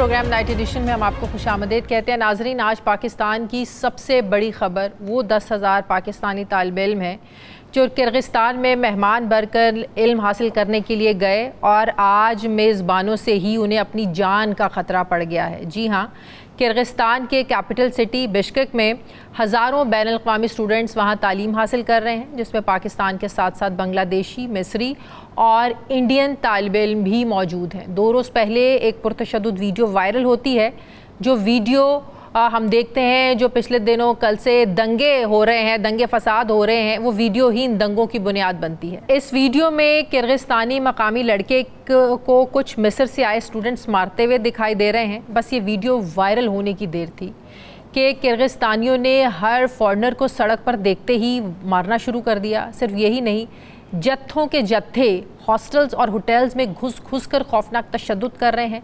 Programme night addition में हम आपको खुशामदीद कहते हैं। नाजरीन, आज पाकिस्तान की सबसे बड़ी ख़बर वो 10,000 पाकिस्तानी तालिबे इल्म हैं जो किर्गिस्तान में मेहमान बनकर इल्म हासिल करने के लिए गए और आज मेज़बानों से ही उन्हें अपनी जान का ख़तरा पड़ गया है। जी हाँ, किर्गिस्तान के कैपिटल सिटी बिश्केक में हज़ारों बैनुल-अक़वामी स्टूडेंट्स वहाँ तालीम हासिल कर रहे हैं, जिसमें पाकिस्तान के साथ साथ बांग्लादेशी, मिस्री और इंडियन तालिबे इल्म भी मौजूद हैं। 2 रोज़ पहले एक पुरतशद्दुद वीडियो वायरल होती है, जो वीडियो हम देखते हैं जो पिछले दिनों कल से दंगे हो रहे हैं, दंगे फसाद हो रहे हैं, वो वीडियो ही इन दंगों की बुनियाद बनती है। इस वीडियो में किर्गिस्तानी मकामी लड़के को कुछ मिस्र से आए स्टूडेंट्स मारते हुए दिखाई दे रहे हैं। बस ये वीडियो वायरल होने की देर थी कि किर्गिस्तानियों ने हर फॉरेनर को सड़क पर देखते ही मारना शुरू कर दिया। सिर्फ यही नहीं, जत्थों के जत्थे हॉस्टल्स और होटल्स में घुस घुस कर खौफनाक तशद्दुद कर रहे हैं।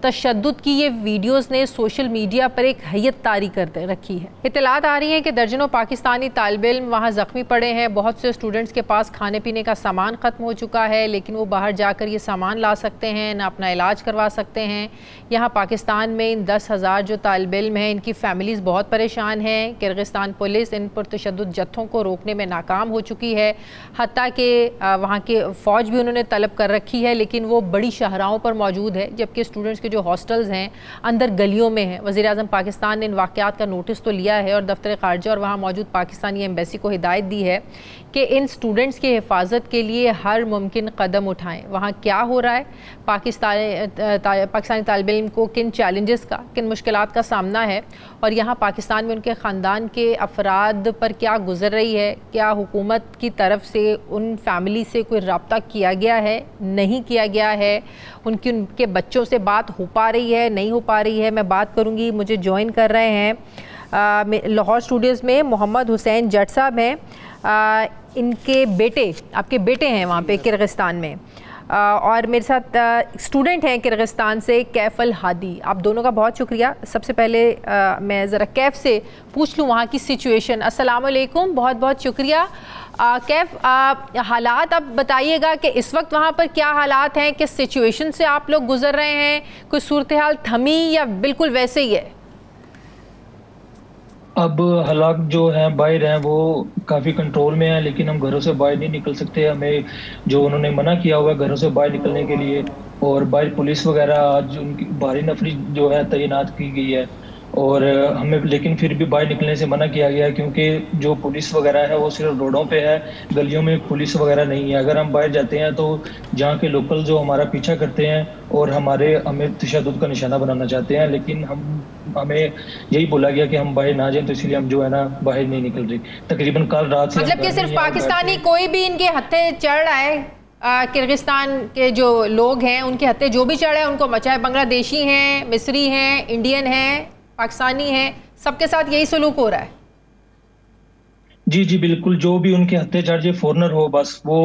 तशद्दुद की ये वीडियोस ने सोशल मीडिया पर एक हैयत तारी कर रखी है। इत्तलात आ रही हैं कि दर्जनों पाकिस्तानी तालिबे इल्म वहाँ ज़ख्मी पड़े हैं। बहुत से स्टूडेंट्स के पास खाने पीने का सामान ख़त्म हो चुका है, लेकिन वो बाहर जाकर ये सामान ला सकते हैं, ना अपना इलाज करवा सकते हैं। यहाँ पाकिस्तान में इन 10,000 जो तालिबे इल्म हैं, इनकी फ़ैमिलीज़ बहुत परेशान हैं। किर्गिस्तान पुलिस इन पर तशद्दुद जत्थों को रोकने में नाकाम हो चुकी है। हत्ता कि वहाँ के फ़ौज भी उन्होंने तलब कर रखी है, लेकिन वो बड़ी शाहराहों पर मौजूद है, जबकि स्टूडेंट्स जो हॉस्टल्स हैं अंदर गलियों में हैं। वज़ीर आज़म पाकिस्तान ने इन वाक़यात का नोटिस तो लिया है और दफ्तर ख़ारजा और वहाँ मौजूद पाकिस्तानी एम्बेसी को हिदायत दी है कि इन स्टूडेंट्स की हिफाजत के लिए हर मुमकिन कदम उठाएं। वहाँ क्या हो रहा है, पाकिस्तानी तालिबे इल्म को किन चैलेंजेस का, किन मुश्किलात का सामना है और यहाँ पाकिस्तान में उनके ख़ानदान के अफराद पर क्या गुजर रही है, क्या हुकूमत की तरफ से उन फैमिली से कोई रब्ता किया गया है, नहीं किया गया है, उनके बच्चों से बात हो पा रही है, नहीं हो पा रही है, मैं बात करूँगी। मुझे ज्वाइन कर रहे हैं लाहौर स्टूडियोज़ में मोहम्मद हुसैन जट साहब हैं। इनके बेटे, आपके बेटे हैं वहाँ पे किर्गिस्तान में, और मेरे साथ स्टूडेंट हैं किर्गिस्तान से कैफ अल हादी। आप दोनों का बहुत शुक्रिया। सबसे पहले मैं ज़रा कैफ से पूछ लूँ वहाँ की सिचुएशन। अस्सलाम वालेकुम, बहुत बहुत शुक्रिया। कैफ, हालात अब बताइएगा कि इस वक्त वहाँ पर क्या हालात हैं, किस सिचुएशन से आप लोग गुजर रहे हैं, कोई सूरत हाल थमी या बिल्कुल वैसे ही है? अब हालात जो हैं बाहर हैं वो काफ़ी कंट्रोल में है, लेकिन हम घरों से बाहर नहीं निकल सकते। हमें जो उन्होंने मना किया हुआ है घरों से बाहर निकलने के लिए, और बाहर पुलिस वगैरह आज उनकी भारी नफरी जो है तैनात की गई है, और हमें लेकिन फिर भी बाहर निकलने से मना किया गया है क्योंकि जो पुलिस वगैरह है वो सिर्फ रोडों पे है, गलियों में पुलिस वगैरह नहीं है। अगर हम बाहर जाते हैं तो जहाँ के लोकल जो हमारा पीछा करते हैं और हमें तशद्दुद का निशाना बनाना चाहते हैं, लेकिन हमें यही बोला गया कि हम बाहर ना जाएं, तो इसलिए हम जो है ना बाहर नहीं निकल रहे। तकरीबन कल रात से मतलब कि सिर्फ पाकिस्तानी कोई भी इनके हत्थे चढ़ रहा है, किर्गिस्तान के जो लोग हैं उनके हत्थे जो भी चढ़ रहे हैं उनको मचा है, बांग्लादेशी हैं, मिस्री हैं, इंडियन हैं, पाकिस्तानी हैं, सबके साथ यही सलूक हो रहा है? जी जी बिल्कुल, जो भी उनके हत्थे चढ़ जाए फॉरनर हो, बस वो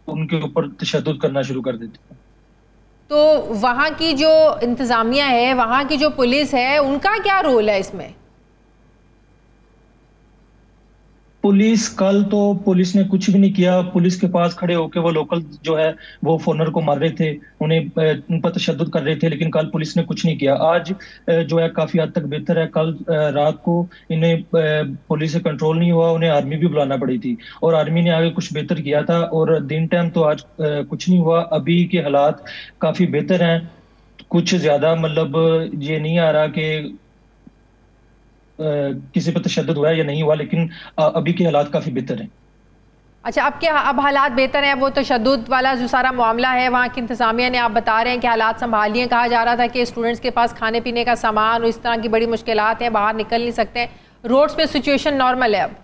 उनके ऊपर तशद्दुद करना शुरू कर देते हैं। तो वहाँ की जो इंतज़ामिया है, वहाँ की जो पुलिस है, उनका क्या रोल है इसमें? कल तो पुलिस ने कुछ भी नहीं किया। पुलिस के पास खड़े होकर वो लोकल जो है वो फॉरनर को मार रहे थे, उन पर तशद्दुद कर रहे थे, लेकिन कल पुलिस ने कुछ नहीं किया। आज जो है काफी हद तक बेहतर है। कल रात को इन्हें पुलिस से कंट्रोल नहीं हुआ, उन्हें आर्मी भी बुलाना पड़ी थी और आर्मी ने आगे कुछ बेहतर किया था, और दिन टाइम तो आज कुछ नहीं हुआ। अभी के हालात काफी बेहतर हैं, कुछ ज्यादा मतलब ये नहीं आ रहा कि किसी पर तशद्दुद हुआ है या नहीं हुआ, लेकिन अभी के हालात काफी बेहतर हैं। अच्छा, अब हालात बेहतर हैं? वो तशद्दुद वाला जो सारा मामला है, वहाँ की इंतज़ामिया ने, आप बता रहे हैं कि हालात संभालिए। कहा जा रहा था कि स्टूडेंट्स के पास खाने पीने का सामान और इस तरह की बड़ी मुश्किलात हैं, बाहर निकल नहीं सकते हैं। रोड्स पे सिचुएशन नॉर्मल है अब?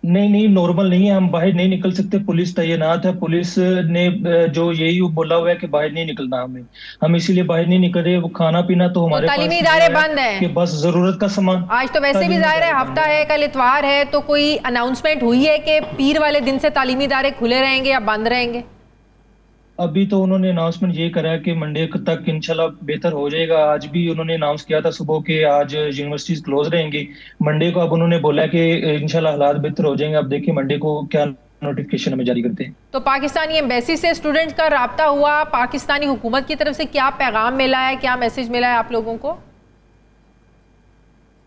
नहीं, नॉर्मल नहीं है, हम बाहर नहीं निकल सकते। पुलिस तैनात है, पुलिस ने जो यही बोला हुआ है कि बाहर नहीं निकलना हम इसीलिए बाहर नहीं निकल रहे। वो खाना पीना तो हमारे पास तालीमी इदारे बंद हैं कि बस जरूरत का सामान। आज तो वैसे भी जाहिर है हफ्ता है, कल इतवार है, तो कोई अनाउंसमेंट हुई है कि पीर वाले दिन से तालीमी इदारे खुले रहेंगे या बंद रहेंगे? अभी तो उन्होंने अनाउंसमेंट ये करा है कि मंडे तक इंशाल्लाह बेहतर हो जाएगा। आज भी उन्होंने अनाउंस किया था सुबह के आज यूनिवर्सिटीज क्लोज रहेंगी मंडे को। अब उन्होंने बोला कि इंशाल्लाह हालात बेहतर हो जाएंगे। अब देखिए मंडे को क्या नोटिफिकेशन हमें जारी करते हैं। तो पाकिस्तानी एम्बेसी से स्टूडेंट्स का राब्ता हुआ, पाकिस्तानी हुकूमत की तरफ से क्या पैगाम मिला है, क्या मैसेज मिला है आप लोगों को?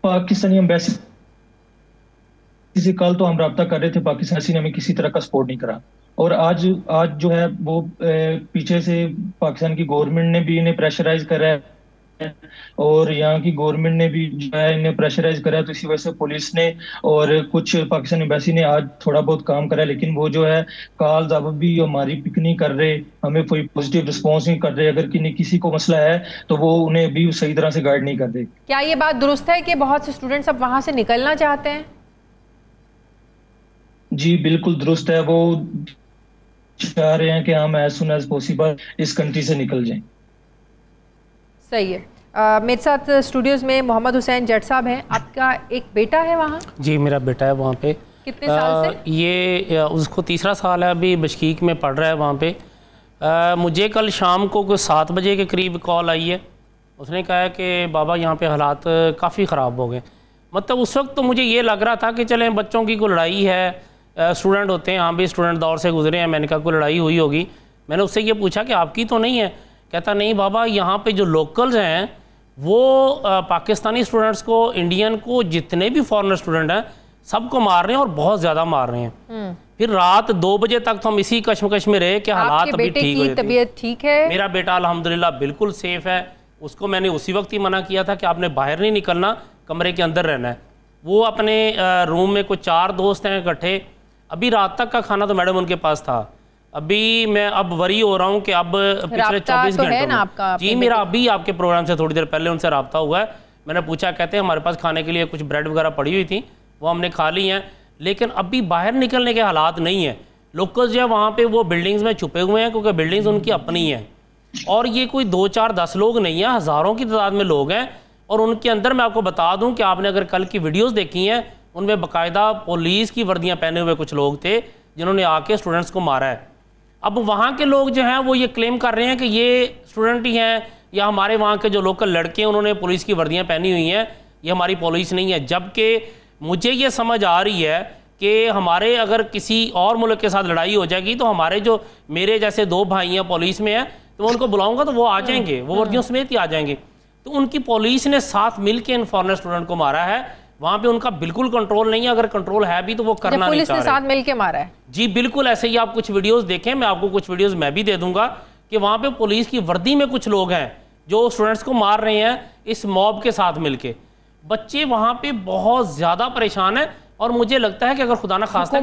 पाकिस्तानी एम्बेसी से कल तो हम राब्ता कर रहे थे, पाकिस्तानी ने हमें किसी तरह का सपोर्ट नहीं करा। और आज जो है वो पीछे से पाकिस्तान की गवर्नमेंट ने भी इन्हें प्रेशराइज करा है और यहाँ की गवर्नमेंट ने भी जो है इन्हें प्रेशराइज करा है। तो इसी वजह से पुलिस ने और कुछ पाकिस्तान एम्बेसी ने आज थोड़ा बहुत काम करा है, लेकिन वो जो है कॉल्स अब भी हमारी पिक नहीं कर रहे, हमें कोई पॉजिटिव रिस्पॉन्स नहीं कर रहे। अगर किसी को मसला है तो वो उन्हें भी सही तरह से गाइड नहीं कर रहे। क्या ये बात दुरुस्त है कि बहुत से स्टूडेंट्स अब वहां से निकलना चाहते हैं? जी बिल्कुल दुरुस्त है, वो चाह रहे हैं कि हम एज सुन एज पॉसिबल इस कंट्री से निकल जाएं। सही है। मेरे साथ स्टूडियोज में मोहम्मद हुसैन जट साहब हैं। आपका एक बेटा है वहाँ? जी मेरा बेटा है वहाँ पे। कितने साल से? ये उसको तीसरा साल है, अभी बशकीक में पढ़ रहा है वहाँ पे। मुझे कल शाम को कुछ 7 बजे के करीब कॉल आई है। उसने कहा है कि बाबा यहाँ पे हालात काफ़ी ख़राब हो गए। मतलब उस वक्त तो मुझे ये लग रहा था कि चलें बच्चों की कोई लड़ाई है, स्टूडेंट होते हैं, हाँ भी स्टूडेंट दौर से गुजरे हैं, मैंने कहा कोई लड़ाई हुई होगी। मैंने उससे ये पूछा कि आपकी तो नहीं है? कहता नहीं बाबा, यहाँ पे जो लोकल्स हैं वो पाकिस्तानी स्टूडेंट्स को, इंडियन को, जितने भी फॉरेनर स्टूडेंट हैं सबको मार रहे हैं और बहुत ज़्यादा मार रहे हैं। फिर रात 2 बजे तक तो हम इसी कश्मकश में रहे कि हालात अभी ठीक हो। तबीयत ठीक है? मेरा बेटा अल्हम्दुलिल्लाह बिल्कुल सेफ है। उसको मैंने उसी वक्त ही मना किया था कि आपने बाहर नहीं निकलना, कमरे के अंदर रहना है। वो अपने रूम में कुछ 4 दोस्त हैं इकट्ठे। अभी रात तक का खाना तो मैडम उनके पास था। अभी मैं अब वरी हो रहा हूँ कि अब पिछले 24 घंटे में जी मेरा अभी आपके प्रोग्राम से थोड़ी देर पहले उनसे रब्ता हुआ है। मैंने पूछा, कहते हैं हमारे पास खाने के लिए कुछ ब्रेड वगैरह पड़ी हुई थी, वो हमने खा ली हैं, लेकिन अभी बाहर निकलने के हालात नहीं है। लोकल्स जो है वहाँ पे वो बिल्डिंग्स में छुपे हुए हैं क्योंकि बिल्डिंग्स उनकी अपनी हैं और ये कोई 2, 4, 10 लोग नहीं हैं, हज़ारों की तादाद में लोग हैं। और उनके अंदर मैं आपको बता दूं कि आपने अगर कल की वीडियोस देखी हैं उनमें बाकायदा पुलिस की वर्दियां पहने हुए कुछ लोग थे जिन्होंने आके स्टूडेंट्स को मारा है। अब वहाँ के लोग जो हैं वो ये क्लेम कर रहे हैं कि ये स्टूडेंट ही हैं या हमारे वहाँ के जो लोकल लड़के हैं उन्होंने पुलिस की वर्दियाँ पहनी हुई हैं, ये हमारी पुलिस नहीं है। जबकि मुझे ये समझ आ रही है कि हमारे अगर किसी और मुल्क के साथ लड़ाई हो जाएगी तो हमारे जो मेरे जैसे 2 भाई हैं पुलिस में हैं तो मैं उनको बुलाऊंगा तो वो आ जाएंगे, वो वर्दियों समेत ही आ जाएंगे। तो उनकी पुलिस ने साथ मिल के इन फॉरेनर स्टूडेंट को मारा है। वहाँ पे उनका बिल्कुल कंट्रोल नहीं है, अगर कंट्रोल है भी तो वो करना नहीं चाह रहे। पुलिस ने साथ मिल के मारा है? जी बिल्कुल ऐसे ही। आप कुछ वीडियोस देखें, मैं आपको कुछ वीडियोस मैं भी दे दूंगा कि वहाँ पे पुलिस की वर्दी में कुछ लोग हैं जो स्टूडेंट्स को मार रहे हैं इस मॉब के साथ मिलके। बच्चे वहाँ पे बहुत ज़्यादा परेशान हैं और मुझे लगता है कि अगर खुदा ना खास्ता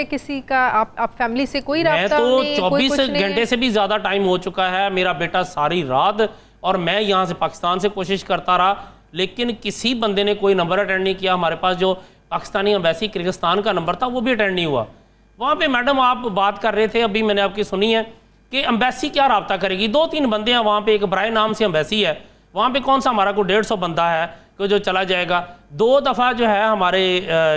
किसी का आप फैमिली से कोई राब्ता नहीं, नहीं, 24 घंटे से भी ज़्यादा टाइम हो चुका है। मेरा बेटा सारी रात और मैं यहाँ से पाकिस्तान से कोशिश करता रहा, लेकिन किसी बंदे ने कोई नंबर अटेंड नहीं किया। हमारे पास जो पाकिस्तानी एम्बेसी किर्गिस्तान का नंबर था वो भी अटेंड नहीं हुआ। वहाँ पे मैडम आप बात कर रहे थे, अभी मैंने आपकी सुनी है कि एम्बेसी क्या राब्ता करेगी। 2-3 बंदे हैं वहाँ पे, एक ब्राय नाम से एम्बेसी है वहाँ पे, कौन सा हमारा कोई 150 बंदा है कि जो चला जाएगा। 2 दफ़ा जो है हमारे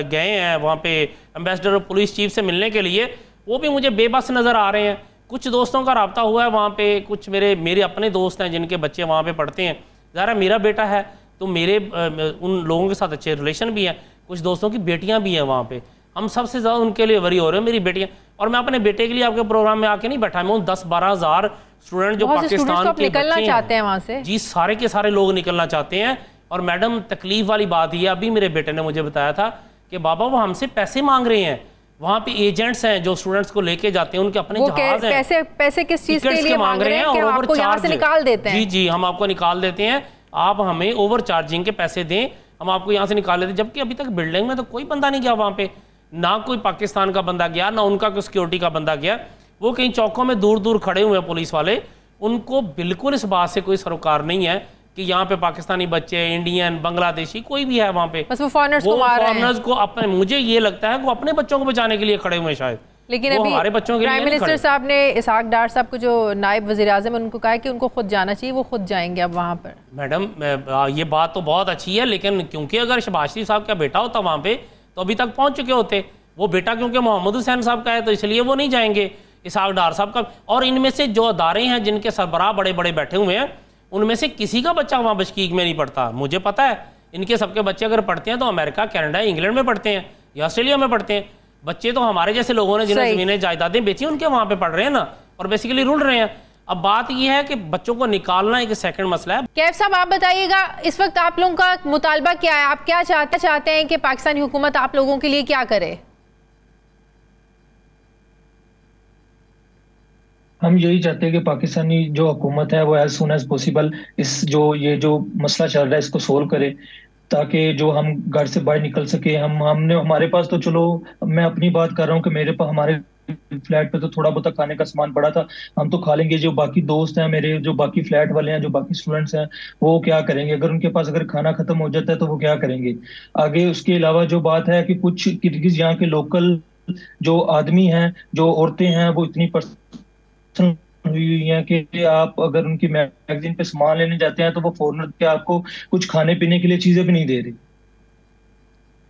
गए हैं वहाँ पे एम्बेसडर और पुलिस चीफ से मिलने के लिए, वो भी मुझे बेबस नज़र आ रहे हैं। कुछ दोस्तों का राब्ता हुआ है वहाँ पे, कुछ मेरे अपने दोस्त हैं जिनके बच्चे वहाँ पे पढ़ते हैं। ज़रा मेरा बेटा है तो मेरे उन लोगों के साथ अच्छे रिलेशन भी हैं, कुछ दोस्तों की बेटियां भी हैं वहाँ पे। हम सबसे ज़्यादा उनके लिए वरी हो रहे हैं, मेरी बेटियां। और मैं अपने बेटे के लिए आपके प्रोग्राम में आके नहीं बैठा, मैं उन 10-12 हज़ार स्टूडेंट जो पाकिस्तान के निकलना चाहते हैं वहाँ से। जी सारे के सारे लोग निकलना चाहते हैं। और मैडम तकलीफ वाली बात ये, अभी मेरे बेटे ने मुझे बताया था कि बाबा वो हमसे पैसे मांग रहे हैं। वहाँ पे एजेंट्स हैं जो स्टूडेंट्स को लेके जाते हैं, उनके अपने जहाज हैं। पैसे किस चीज़ के लिए मांग रहे हैं? और आपको यहाँ से निकाल देते हैं? जी हम आपको निकाल देते हैं, आप हमें ओवर चार्जिंग के पैसे दें, हम आपको यहाँ से निकाल लेते हैं। जबकि अभी तक बिल्डिंग में तो कोई बंदा नहीं गया वहाँ पे, ना कोई पाकिस्तान का बंदा गया, ना उनका कोई सिक्योरिटी का बंदा गया। वो कहीं चौकों में दूर दूर खड़े हुए हैं पुलिस वाले। उनको बिल्कुल इस बात से कोई सरोकार नहीं है कि यहाँ पे पाकिस्तानी बच्चे, इंडियन, बांग्लादेशी, कोई भी है वहाँ पे, बस वो फॉरेनर्स को अपने, मुझे ये लगता है वो अपने बच्चों को बचाने के लिए खड़े हुए शायद। लेकिन अभी हमारे बच्चों के प्राइम मिनिस्टर साहब ने इसहाक डार साहब को, जो नायब वज़ीर आज़म, उनको कहा है कि उनको खुद जाना चाहिए, वो खुद जाएंगे अब वहाँ पर। मैडम ये बात तो बहुत अच्छी है, लेकिन क्योंकि अगर शहबाज शरीफ साहब का बेटा होता वहाँ पे तो अभी तक पहुँच चुके होते। वो बेटा क्योंकि मोहम्मद हुसैन साहब का है तो इसलिए वो नहीं जाएंगे, इसहाक डार साहब का। और इनमें से जो अदारे हैं जिनके सरबराह बड़े बड़े बैठे हुए हैं, उनमें से किसी का बच्चा वहाँ बशकीक में नहीं पढ़ता। मुझे पता है इनके सबके बच्चे अगर पढ़ते हैं तो अमेरिका, कनाडा, इंग्लैंड में पढ़ते हैं या ऑस्ट्रेलिया में पढ़ते हैं। बच्चे तो हमारे जैसे लोगों ने जिन्हें ज़मीनें जायदादें बेची उनके वहाँ पे पढ़ रहे हैं ना, और बेसिकली रुल रहे हैं। अब बात यह है कि बच्चों को निकालना एक सेकंड मसला है। कैफ साहब आप बताइएगा, इस वक्त आप लोगों का मुतालबा क्या है? आप क्या चाहते हैं कि पाकिस्तानी हुकूमत आप लोगों के लिए क्या करे? हम यही चाहते हैं कि पाकिस्तानी जो हुकूमत है वो एज सुन एज पॉसिबल ये जो मसला चल रहा है इसको सोल्व करे, ताकि जो हम घर से बाहर निकल सके। हमारे पास तो चलो, मैं अपनी बात कर रहा हूँ कि मेरे पास हमारे फ्लैट पे तो थोड़ा बहुत खाने का सामान पड़ा था, हम तो खा लेंगे। जो बाकी दोस्त हैं मेरे, जो बाकी फ्लैट वाले हैं, जो बाकी स्टूडेंट्स हैं, वो क्या करेंगे? अगर उनके पास अगर खाना खत्म हो जाता है तो वो क्या करेंगे आगे? उसके अलावा जो बात है कि कुछ किर्गिज यहाँ के लोकल जो आदमी हैं, जो औरतें हैं, वो इतनी पर्सनल हुई हैं कि आप अगर उनकी मैगजीन पे सामान लेने जाते हैं तो वो फौरन के आपको कुछ खाने पीने के लिए चीजें भी नहीं दे रही।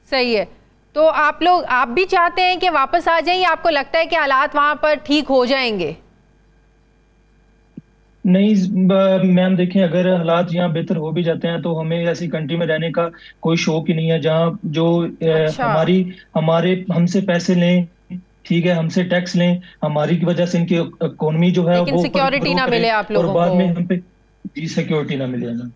सही है, तो आप भी चाहते हैं कि वापस आ जाएं, या आपको लगता है कि हालात वहां पर ठीक हो जाएंगे? नहीं मैम, देखें, अगर हालात यहाँ बेहतर हो भी जाते हैं तो हमें ऐसी कंट्री में रहने का कोई शौक ही नहीं है जहाँ जो हमसे पैसे लें, ठीक है, हमसे टैक्स लें, हमारी की वजह से इनकी इकोनॉमी जो है वो सिक्योरिटी ना मिले आप लोगों को, और बाद में हम पे सिक्योरिटी ना मिले ना।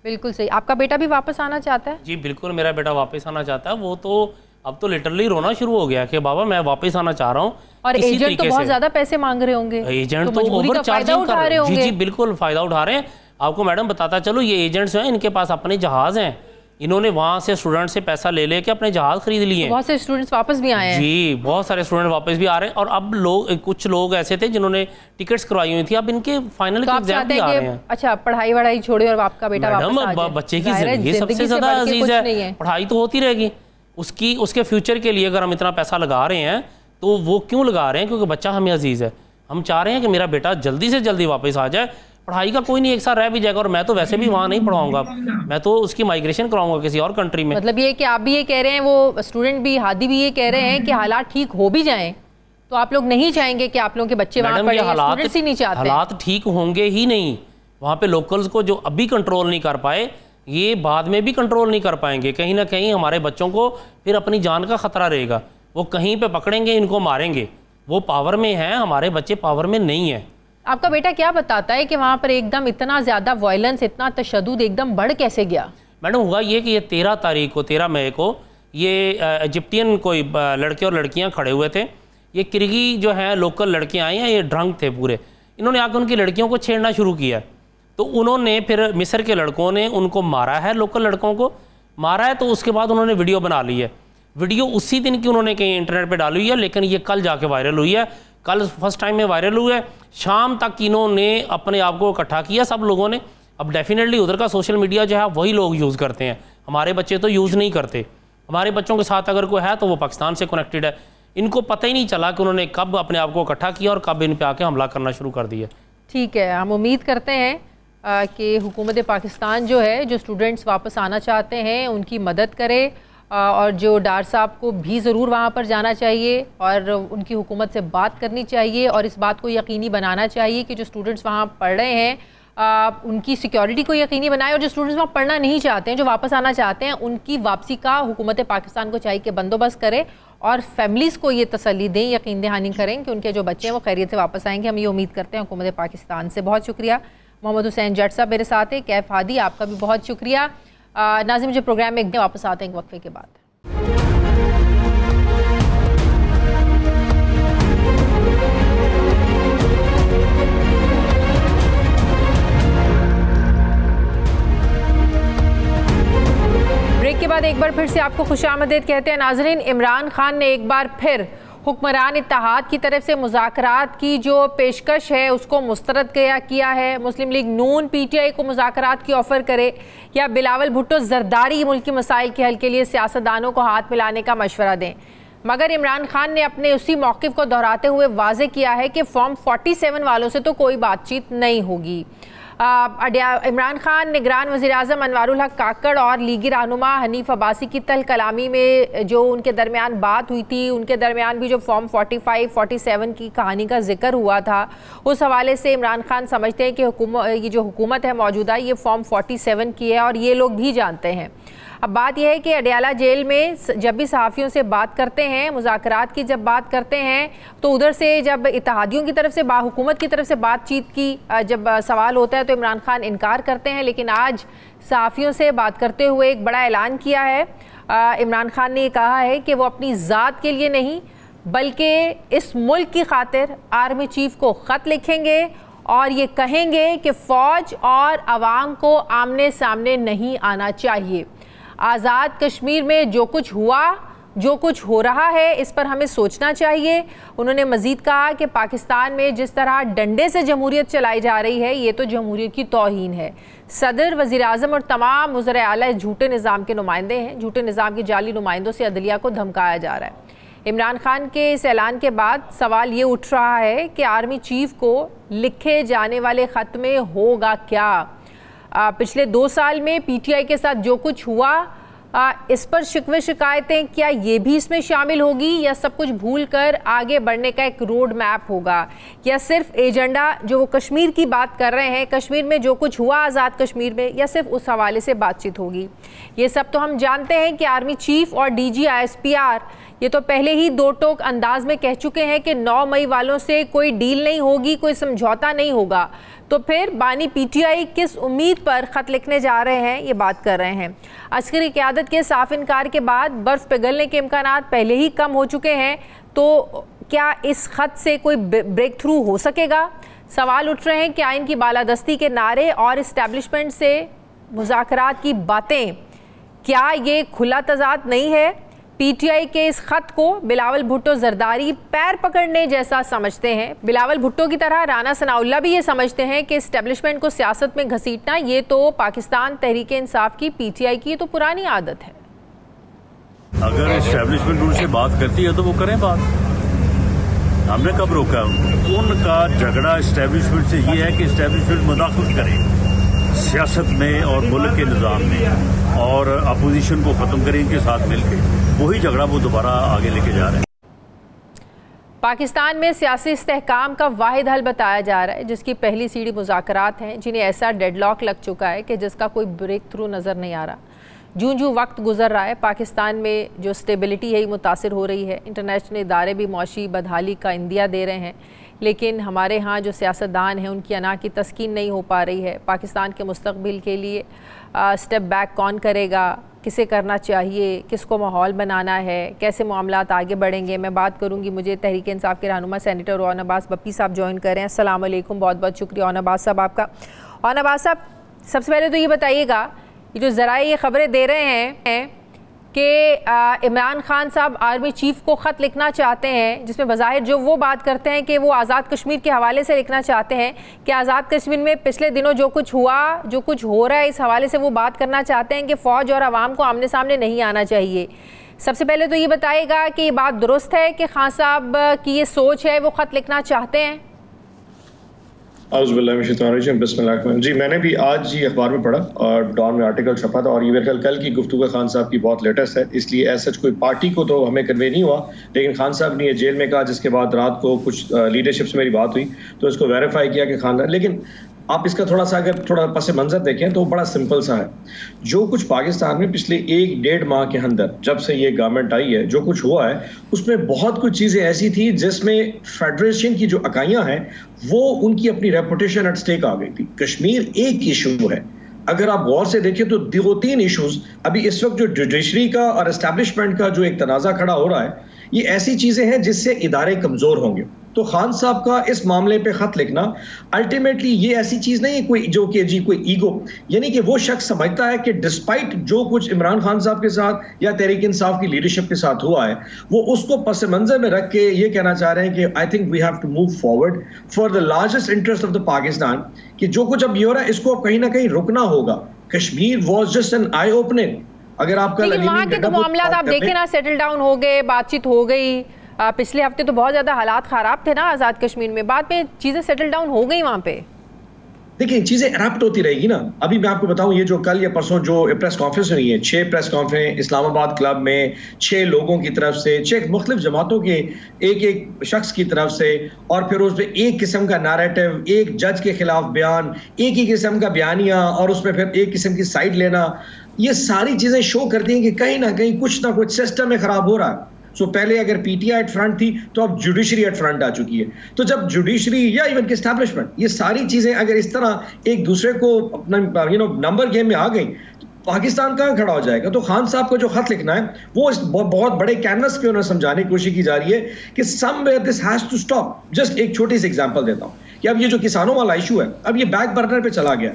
बिल्कुल सही। आपका बेटा भी वापस आना चाहता है? जी बिल्कुल, मेरा बेटा वापस आना चाहता है। वो तो अब तो लिटरली रोना शुरू हो गया कि बाबा मैं वापस आना चाह रहा हूँ। और एजेंट तो बहुत ज्यादा पैसे मांग रहे होंगे, एजेंट तो ओवर चार्जिंग कर रहे हैं। जी बिल्कुल फायदा उठा रहे हैं। आपको मैडम बताता चलो, ये एजेंट्स हैं, इनके पास अपने जहाज हैं, इन्होंने वहाँ से स्टूडेंट से पैसा ले लेके अपने जहाज खरीद लिए। तो बहुत से स्टूडेंट्स वापस भी आए हैं। जी बहुत सारे स्टूडेंट वापस भी आ रहे हैं, और अब कुछ लोग ऐसे थे जिन्होंने टिकट्स करवाई हुई थी, अब इनके फाइनल के एग्जाम भी आ रहे हैं। अच्छा, पढ़ाई छोड़े और आपका बेटा वापस आ जाए। बच्चे की जिंदगी सबसे ज्यादा अजीज है, पढ़ाई तो होती रहेगी, उसके फ्यूचर के लिए अगर हम इतना पैसा लगा रहे हैं तो वो क्यों लगा रहे हैं? क्योंकि बच्चा हमें अजीज है। हम चाह रहे हैं कि मेरा बेटा जल्दी से जल्दी वापस आ जाए। पढ़ाई का कोई नहीं, एक साथ रह भी जाएगा, और मैं तो वैसे भी वहाँ नहीं पढ़ाऊंगा, मैं तो उसकी माइग्रेशन कराऊंगा किसी और कंट्री में। मतलब ये कि आप भी ये कह रहे हैं, वो स्टूडेंट भी, हादी भी ये कह रहे हैं कि हालात ठीक हो भी जाएं तो आप लोग नहीं चाहेंगे कि आप लोगों के बच्चे वहाँ पढ़ें? स्टूडेंट्स ही नहीं चाहते। हालात ठीक होंगे ही नहीं, वहाँ पे लोकल्स को जो अभी कंट्रोल नहीं कर पाए, ये बाद में भी कंट्रोल नहीं कर पाएंगे। कहीं ना कहीं हमारे बच्चों को फिर अपनी जान का खतरा रहेगा, वो कहीं पे पकड़ेंगे, इनको मारेंगे। वो पावर में हैं, हमारे बच्चे पावर में नहीं है। आपका बेटा क्या बताता है कि वहाँ पर एकदम इतना ज़्यादा वायलेंस, इतना तशद्दुद एकदम बढ़ कैसे गया? मैडम हुआ ये कि ये 13 मई को ये इजिप्टियन कोई लड़के और लड़कियाँ खड़े हुए थे। ये किर्गी जो हैं लोकल लड़के आए हैं, ये ड्रंक थे पूरे, इन्होंने आकर उनकी लड़कियों को छेड़ना शुरू किया। तो उन्होंने फिर मिस्र के लड़कों ने उनको मारा है, लोकल लड़कों को मारा है। तो उसके बाद उन्होंने वीडियो बना ली है। वीडियो उसी दिन की उन्होंने कहीं इंटरनेट पे डाली हुई है, लेकिन ये कल जाके वायरल हुई है। कल फर्स्ट टाइम में वायरल हुआ है। शाम तक इन्होंने अपने आप को इकट्ठा किया सब लोगों ने। अब डेफिनेटली उधर का सोशल मीडिया जो है वही लोग यूज़ करते हैं, हमारे बच्चे तो यूज़ नहीं करते। हमारे बच्चों के साथ अगर कोई है तो वो पाकिस्तान से कनेक्टेड है। इनको पता ही नहीं चला कि उन्होंने कब अपने आप को इकट्ठा किया और कब इन पे आके हमला करना शुरू कर दिया। ठीक है, हम उम्मीद करते हैं कि हुकूमत पाकिस्तान जो है, जो स्टूडेंट्स वापस आना चाहते हैं उनकी मदद करे, और जो डार साहब को भी ज़रूर वहाँ पर जाना चाहिए और उनकी हुकूमत से बात करनी चाहिए, और इस बात को यकीनी बनाना चाहिए कि जो स्टूडेंट्स वहाँ पढ़ रहे हैं उनकी सिक्योरिटी को यकीनी बनाए, और जो स्टूडेंट्स वहाँ पढ़ना नहीं चाहते हैं, जो वापस आना चाहते हैं, उनकी वापसी का हुकूमत पाकिस्तान को चाहिए कि बंदोबस्त करे, और फैमिलीज़ को ये तसल्ली दें, यकीन दहानी करें कि उनके जो बच्चे हैं वो खैरियत से वापस आएंगे। हम ये उम्मीद करते हैं हुकूमत पाकिस्तान से। बहुत शुक्रिया। मोहम्मद हुसैन जट साहब मेरे साथ हैं। कैफ हादी, आपका भी बहुत शुक्रिया। नाज़िम, मुझे प्रोग्राम में वापस आते हैं एक वक्फे के बाद। ब्रेक के बाद एक बार फिर से आपको खुशामदीद कहते हैं। नाज़रीन, इमरान खान ने एक बार फिर हुक्मरान इत्तेहाद की तरफ से मुज़ाकरात की जो पेशकश है उसको मुस्तरद किया है। मुस्लिम लीग नून पीटीआई को मुज़ाकरात की ऑफ़र करे, या बिलावल भुट्टो जरदारी मुल्की मसाइल के हल के लिए सियासतदानों को हाथ मिलाने का मशवरा दें। मगर इमरान खान ने अपने उसी मौक़िफ़ को दोहराते हुए वाज़े किया है कि फॉर्म 47 वालों से तो कोई बातचीत नहीं होगी। इमरान खान निगरान वज़ीर-ए-आज़म अनवारुल हक काकड़ और लीगी रहनुमा हनीफ अब्बासी की तल कलामी में जो उनके दरमियान बात हुई थी, उनके दरमियान भी जो फॉर्म 45-47 की कहानी का जिक्र हुआ था, उस हवाले से इमरान खान समझते हैं कि ये जो हुकूमत है मौजूदा, ये फॉर्म 47 की है, और ये लोग भी जानते हैं। अब बात यह है कि अडयाला जेल में जब भी सहाफ़ियों से बात करते हैं, मुज़ाकरात की जब बात करते हैं, तो उधर से जब इत्तेहादियों की तरफ से हुकूमत की तरफ से बातचीत की जब सवाल होता है तो इमरान खान इनकार करते हैं। लेकिन आज सहाफ़ियों से बात करते हुए एक बड़ा ऐलान किया है। इमरान खान ने कहा है कि वो अपनी ज़ात के लिए नहीं बल्कि इस मुल्क की खातिर आर्मी चीफ को ख़त लिखेंगे और ये कहेंगे कि फ़ौज और आवाम को आमने सामने नहीं आना चाहिए। आज़ाद कश्मीर में जो कुछ हुआ, जो कुछ हो रहा है, इस पर हमें सोचना चाहिए। उन्होंने मज़ीद कहा कि पाकिस्तान में जिस तरह डंडे से जमहूरियत चलाई जा रही है, ये तो जमहूरियत की तौहीन है। सदर, वज़ीर-ए-आज़म और तमाम वज़राए आला झूठे निज़ाम के नुमाइंदे हैं। झूठे निज़ाम के जाली नुमाइंदों से अदलिया को धमकाया जा रहा है। इमरान खान के इस ऐलान के बाद सवाल ये उठ रहा है कि आर्मी चीफ को लिखे जाने वाले ख़त में होगा क्या। पिछले 2 साल में पीटीआई के साथ जो कुछ हुआ, इस पर शिकवे शिकायतें क्या ये भी इसमें शामिल होगी, या सब कुछ भूल कर आगे बढ़ने का एक रोड मैप होगा, या सिर्फ एजेंडा जो वो कश्मीर की बात कर रहे हैं, कश्मीर में जो कुछ हुआ आज़ाद कश्मीर में, या सिर्फ उस हवाले से बातचीत होगी। ये सब तो हम जानते हैं कि आर्मी चीफ और डीजी ISPR ये तो पहले ही दो टोक अंदाज में कह चुके हैं कि 9 मई वालों से कोई डील नहीं होगी, कोई समझौता नहीं होगा। तो फिर बानी पीटीआई किस उम्मीद पर ख़त लिखने जा रहे हैं, ये बात कर रहे हैं। अस्करी क़यादत के साफ इनकार के बाद बर्फ़ पिघलने के इम्कानात पहले ही कम हो चुके हैं, तो क्या इस ख़त से कोई ब्रेक थ्रू हो सकेगा? सवाल उठ रहे हैं कि आइन की बालादस्ती के नारे और इस्टेब्लिशमेंट से मुज़ाकरात की बातें, क्या ये खुला तज़ाद नहीं है? पीटीआई के इस खत को बिलावल भुट्टो जरदारी पैर पकड़ने जैसा समझते हैं। बिलावल भुट्टो की तरह राना सनाउल्लाह भी ये समझते हैं कि इस्टेब्लिशमेंट को सियासत में घसीटना ये तो पाकिस्तान तहरीक इंसाफ की, पीटीआई की तो पुरानी आदत है। अगर इस्टेब्लिशमेंट उनसे बात करती है तो वो करें बात, हमने कब रोका उनको? उनका झगड़ा इस्टेब्लिशमेंट से ये है कि इस्टेब्लिशमेंट मुदाखलत करे सियासत में और मुल्क के निज़ाम में, और अपोजिशन को ख़त्म करें इनके साथ मिलकर। वही झगड़ा वो दोबारा आगे लेके जा रहे हैं। पाकिस्तान में सियासी इस्तेहकाम का वाहिद हल बताया जा रहा है, जिसकी पहली सीढ़ी मुज़ाकरात हैं, जिन्हें ऐसा डेडलॉक लग चुका है कि जिसका कोई ब्रेक थ्रू नज़र नहीं आ रहा। जूं वक्त गुजर रहा है, पाकिस्तान में जो स्टेबिलिटी है मुतासिर हो रही है। इंटरनेशनल इदारे भी मौशी बदहाली का इंदिया दे रहे हैं, लेकिन हमारे यहाँ जो सियासतदान हैं उनकी अना की तस्कीन नहीं हो पा रही है। पाकिस्तान के मुस्तकबिल के लिए स्टेप बैक कौन करेगा, किसे करना चाहिए, किसको माहौल बनाना है, कैसे मामलात आगे बढ़ेंगे, मैं बात करूँगी। मुझे तहरीक इंसाफ के रहनुमा सेनेटर ओन अब्बास बप्पी साहब ज्वाइन कर रहे हैं। अस्सलाम वालेकुम, बहुत बहुत शुक्रिया ओन अब्बास साहब आपका। ओन अब्बास साहब, सबसे पहले तो ये बताइएगा, ये जो ज़राए ये खबरें दे रहे हैं कि इमरान खान साहब आर्मी चीफ को ख़त लिखना चाहते हैं, जिसमें बज़ाहिर जो वो बात करते हैं कि वो आज़ाद कश्मीर के हवाले से लिखना चाहते हैं कि आज़ाद कश्मीर में पिछले दिनों जो कुछ हुआ, जो कुछ हो रहा है, इस हवाले से वो बात करना चाहते हैं कि फ़ौज और आवाम को आमने सामने नहीं आना चाहिए। सबसे पहले तो ये बताइएगा कि ये बात दुरुस्त है कि खान साहब की ये सोच है, वो ख़त लिखना चाहते हैं? जी, मैंने भी आज ही अखबार में पढ़ा और डॉन में आर्टिकल छपा था, और ये मेरे कल की गुफ्तगू खान साहब की बहुत लेटेस्ट है, इसलिए ऐसा कोई पार्टी को तो हमें कन्वे नहीं हुआ, लेकिन खान साहब ने ये जेल में कहा, जिसके बाद रात को कुछ लीडरशिप से मेरी बात हुई तो इसको वेरीफाई किया कि खान, लेकिन आप इसका थोड़ा सा अगर थोड़ा पस मंजर देखें तो बड़ा सिंपल सा है। जो कुछ पाकिस्तान में पिछले 1-1.5 माह के अंदर जब से ये गवर्नमेंट आई है, जो कुछ हुआ है, उसमें बहुत कुछ चीज़ें ऐसी थी जिसमें फेडरेशन की जो इकाइयाँ हैं वो उनकी अपनी रेपुटेशन एट स्टेक आ गई थी। कश्मीर एक इशू है, अगर आप गौर से देखें तो 2-3 इशूज अभी इस वक्त जो जुडिशरी का और एस्टैब्लिशमेंट का जो एक तनाज़ा खड़ा हो रहा है, ये ऐसी चीज़ें हैं जिससे इदारे कमज़ोर होंगे। तो खान साहब का इस मामले पे खत लिखना अल्टीमेटली ये ऐसी चीज नहीं है कोई जो कि जी कोई ईगो, यानी कि वो शख्स समझता है कि डिस्पाइट जो कुछ इमरान खान साहब के साथ या तहरीक इंसाफ की लीडरशिप के साथ हुआ है, वो उसको पस मंजर में रख के ये कहना चाह रहे हैं कि I think we have to move forward for the largest interest of the Pakistan, कि जो कुछ अब ये हो रहा है इसको कहीं ना कहीं रुकना होगा। Kashmir was just an I opening. अगर आपका वहाँ के तो मामला आप देखें ना, सेटल डाउन हो गए, बातचीत हो गई। पिछले हफ्ते तो बहुत ज़्यादा हालात ख़राब थे ना आज़ाद कश्मीर में, बाद में चीज़ें सेटल डाउन हो गई वहाँ पे। देखिए, चीज़ें एडप्ट होती रहेगी ना। अभी मैं आपको बताऊं, ये जो कल या परसों जो प्रेस कॉन्फ्रेंस हुई है, 6 प्रेस कॉन्फ्रेंस इस्लामाबाद क्लब में 6 लोगों की तरफ से, 6 मुख्तलिफ जमातों के एक शख्स की तरफ से, और फिर उस पर एक किस्म का नैरेटिव, एक जज के खिलाफ बयान, एक ही किस्म का बयानिया, और उसमें फिर एक किस्म की साइड लेना। ये सारी चीजें शो करती हैं कि कहीं ना कहीं कुछ ना कुछ सिस्टम में खराब हो रहा है। सो पहले अगर पीटीआई एट फ्रंट थी तो अब जुडिशरी एट फ्रंट आ चुकी है। तो जब जुडिशरी या इवन की एस्टैब्लिशमेंट, ये सारी चीजें अगर इस तरह एक दूसरे को अपना नंबर गेम में आ गई, पाकिस्तान कहां खड़ा हो जाएगा? तो खान साहब को जो खत लिखना है वो इस बहुत बड़े कैनवस पे उन्हें समझाने की कोशिश की जा रही है कि somewhere this has to stop. Just एक छोटी सी एग्जांपल देता हूं कि अब ये जो किसानों वाला इशू है, अब ये बैक बर्नर पे चला गया।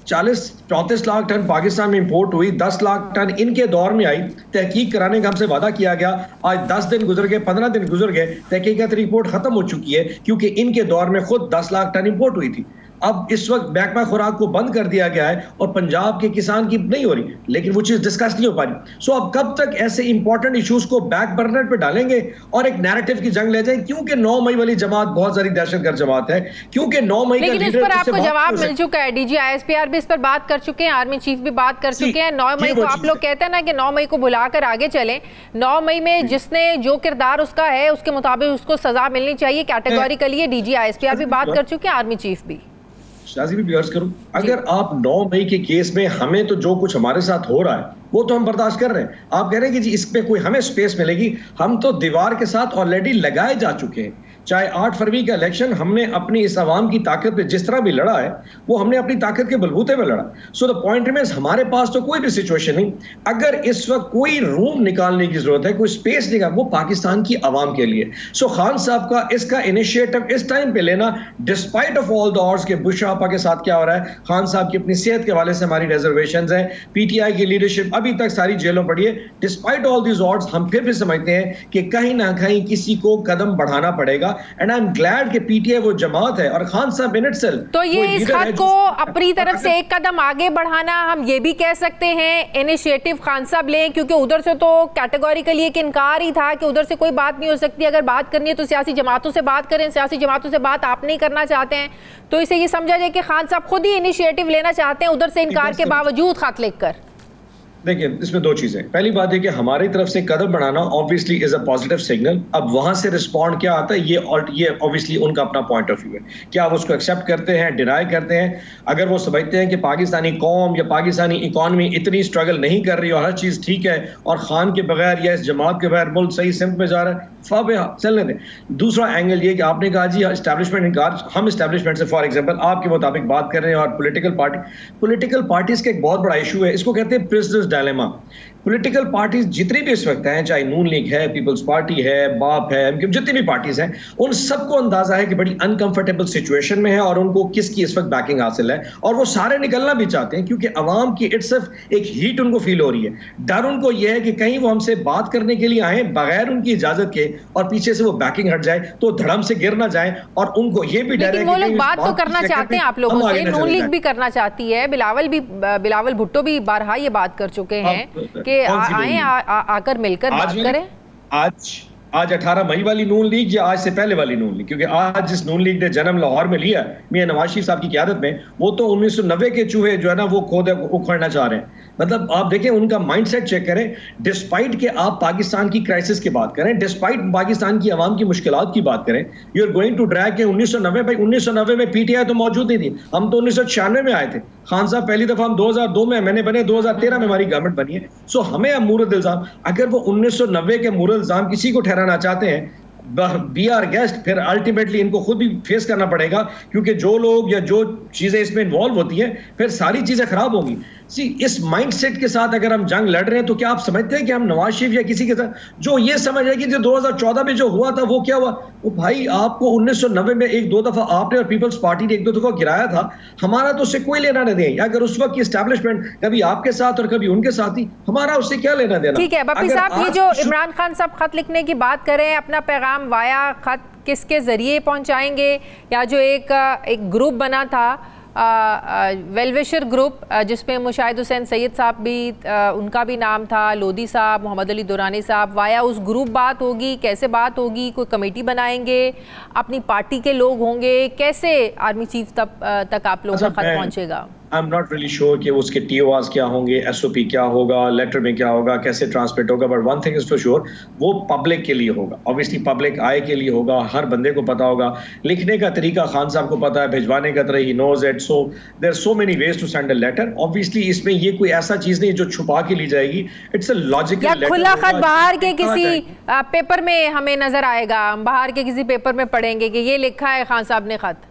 40-34 लाख टन पाकिस्तान में इंपोर्ट हुई, 10 लाख टन इनके दौर में आई, तहकीक कराने का हमसे वादा किया गया। आज 10 दिन गुजर गए, 15 दिन गुजर गए, तहकीकत रिपोर्ट खत्म हो चुकी है क्योंकि इनके दौर में खुद 10 लाख टन इंपोर्ट हुई थी। अब इस वक्त बैकपा खुराक को बंद कर दिया गया है और पंजाब के किसान की नहीं हो रही, लेकिन वो चीज डिस्कस नहीं हो पा रही। सो अब कब तक ऐसे इंपॉर्टेंट इश्यूज को बैक बर्नर पे डालेंगे और एक नैरेटिव की जंग ले जाए? क्योंकि 9 मई वाली जमात बहुत सारी दहशतगर्द जमात है, क्योंकि 9 मई लेकिन इस पर आपको जवाब मिल चुका है। डीजी ISPR भी इस पर बात कर चुके हैं, आर्मी चीफ भी बात कर चुके हैं। 9 मई को आप लोग कहते हैं ना कि 9 मई को बुलाकर आगे चलें। 9 मई में जिसने जो किरदार उसका है उसके मुताबिक उसको सजा मिलनी चाहिए कैटेगोरिकली। डीजी ISPR भी बात कर चुके हैं, आर्मी चीफ भी। शाजी भी अर्ज करूं, अगर आप 9 मई के केस में हमें तो जो कुछ हमारे साथ हो रहा है वो तो हम बर्दाश्त कर रहे हैं, आप कह रहे हैं कि जी इसमें कोई हमें स्पेस मिलेगी, हम तो दीवार के साथ ऑलरेडी लगाए जा चुके हैं। चाहे 8 फरवरी का इलेक्शन हमने अपनी इस आवाम की ताकत पे जिस तरह भी लड़ा है वो हमने अपनी ताकत के बलबूते पे लड़ा। सो द पॉइंट रिमेंस, हमारे पास तो कोई भी सिचुएशन नहीं। अगर इस वक्त कोई रूम निकालने की जरूरत है, कोई स्पेस निकाल, वो पाकिस्तान की आवाम के लिए। सो खान साहब का इसका इनिशिएटिव इस टाइम पे लेना, despite of all the odds के बुश आपा के साथ क्या हो रहा है, खान साहब की अपनी सेहत के हवाले से हमारी रिजर्वेशंस हैं, पीटीआई की लीडरशिप अभी तक सारी जेलों पड़ी है। डिस्पाइट ऑल दीज ऑड्स हम फिर भी समझते हैं कि कहीं ना कहीं किसी को कदम बढ़ाना पड़ेगा। एंड आई एम ग्लैड कि पीटीआई वो जमात है और खान साहब इन इटसेल्फ तो ये इस खत को अपनी तरफ से एक कदम आगे बढ़ाना, हम ये भी कह सकते हैं इनिशिएटिव खान साहब लें, क्योंकि उधर से तो कैटेगोरिकली एक इनकार ही था कि उधर से कोई बात नहीं हो सकती। अगर बात करनी है तो सियासी जमातों से बात करें, सियासी जमातों से बात आप नहीं करना चाहते हैं, तो इसे ये समझा जाए कि खान साहब खुद ही इनिशिएटिव लेना चाहते हैं उधर से इनकार के बावजूद खत लिखकर। देखिए, इसमें 2 चीजें। पहली बात है कि हमारी तरफ से कदम बढ़ाना obviously is a positive signal. अब वहां से रिस्पॉन्ड क्या आता है ये ऑब्वियसली उनका अपना पॉइंट ऑफ व्यू है। क्या वो उसको एक्सेप्ट करते हैं, डिनाई करते हैं? अगर वो समझते हैं कि पाकिस्तानी कौम या पाकिस्तानी इकॉनमी इतनी स्ट्रगल नहीं कर रही और हर चीज ठीक है और खान के बगैर या इस जमात के बगैर मुल्क सही सिमत में जा रहा है, चलने दें। दूसरा एंगल ये कि आपने कहा जी एस्टैब्लिशमेंट इनकार, हम एस्टैब्लिशमेंट से फॉर एग्जांपल आपके मुताबिक बात कर रहे हैं और पॉलिटिकल पार्टीज का एक बहुत बड़ा इशू है, इसको कहते हैं प्रिजनर्स डायलेमा। पॉलिटिकल पार्टीज जितनी भी इस वक्त हैं, चाहे नून लीग है, पीपल्स पार्टी है, बाप है, जितनी भी पार्टीज हैं, उन सबको अंदाजा है कि बड़ी अनकंफर्टेबल सिचुएशन में है और उनको किसकी इस वक्त बैकिंग हासिल है और वो सारे निकलना भी चाहते हैं क्योंकि अवाम की इट्सल्फ एक हीट उनको फील हो रही है। डर उनको यह है कि कहीं वो हमसे बात करने के लिए आए बगैर उनकी इजाजत के और पीछे से वो बैकिंग हट जाए तो धड़म से गिर ना जाए। और उनको ये भी डर है कि वो लोग बात तो करना चाहते हैं आप लोगों से, नून लीग भी करना चाहती है, बिलावल भुट्टो भी बारहा ये बात कर चुके हैं कि आए आकर मिलकर बात करें। आज 18 मई वाली नून लीग या आज से पहले वाली नून लीग? क्योंकि आज जिस नून लीग ने जन्म लाहौर में लिया मियां नवाज शरीफ साहब की क़यादत में, वो तो 1990 के चूहे जो है ना वो खुद उखड़ना चाह रहे हैं। मतलब आप देखें उनका माइंडसेट चेक करें। डिस्पाइट के आप पाकिस्तान की क्राइसिस की बात करें, डिस्पाइट पाकिस्तान की आवाम की मुश्किलात की बात करें, you are going to drag के 1990 भाई 1990 में पीटीआई तो मौजूद नहीं थी, हम तो 1996 में आए थे। खान साहब पहली दफा हम 2002 में, मैंने बने 2013 में हमारी गवर्नमेंट बनी है। सो हमें अब मुरद इल्जाम, अगर वो 1990 के मुरद इल्जाम किसी को ठहराना चाहते हैं, बी आर गेस्ट, फिर अल्टीमेटली इनको खुद भी फेस करना पड़ेगा क्योंकि जो लोग या जो चीजें इसमें इन्वॉल्व होती हैं फिर सारी चीजें खराब होंगी। इस माइंडसेट के साथ अगर हम जंग लड़ रहे हैं तो क्या आप समझते हैं कि हम नवाज शरीफ या किसी के साथ जो ये समझ रहे कि जो 2014 में जो हुआ था वो क्या हुआ? वो भाई आपको 1990 में 1-2 दफा आपने और पीपल्स पार्टी ने 1-2 दफा गिराया था, हमारा तो उससे कोई लेना नहीं देना। अगर उस वक्त की एस्टैब्लिशमेंट कभी आपके साथ और कभी उनके साथ ही, हमारा उससे क्या लेना देना? ठीक है बप्पी साहब, ये जो इमरान खान साहब खत लिखने की बात करें, अपना पैगाम वाया खत किसके जरिए पहुंचाएंगे? या जो एक ग्रुप बना था वेलविशर ग्रुप जिसमें मुशाहिद हुसैन सैयद साहब भी, उनका भी नाम था, लोधी साहब, मोहम्मद अली दुरानी साहब, वाया उस ग्रुप बात होगी? कैसे बात होगी? कोई कमेटी बनाएंगे? अपनी पार्टी के लोग होंगे? कैसे आर्मी चीफ तक आप लोगों का खत पहुंचेगा? I am not really sure कि उसके TORs क्या होंगे, SOP क्या होगा, लेटर में क्या होगा, कैसे ट्रांसमिट होगा, but one thing is for sure, वो पब्लिक के लिए होगा, ऑब्वियसली पब्लिक आय के लिए होगा, हर बंदे को पता होगा। लिखने का तरीका खान साहब को पता है, भिजवाने का तरह ही knows it, so there so many ways to send a letter. Obviously इसमें ये कोई ऐसा चीज नहीं जो छुपा के ली जाएगी, इट्स अ लॉजिकल लेटर। खुला खत बाहर के किसी पेपर में हमें नजर आएगा, हम बाहर के किसी पेपर में पढ़ेंगे कि ये लिखा है खान साहब ने खत।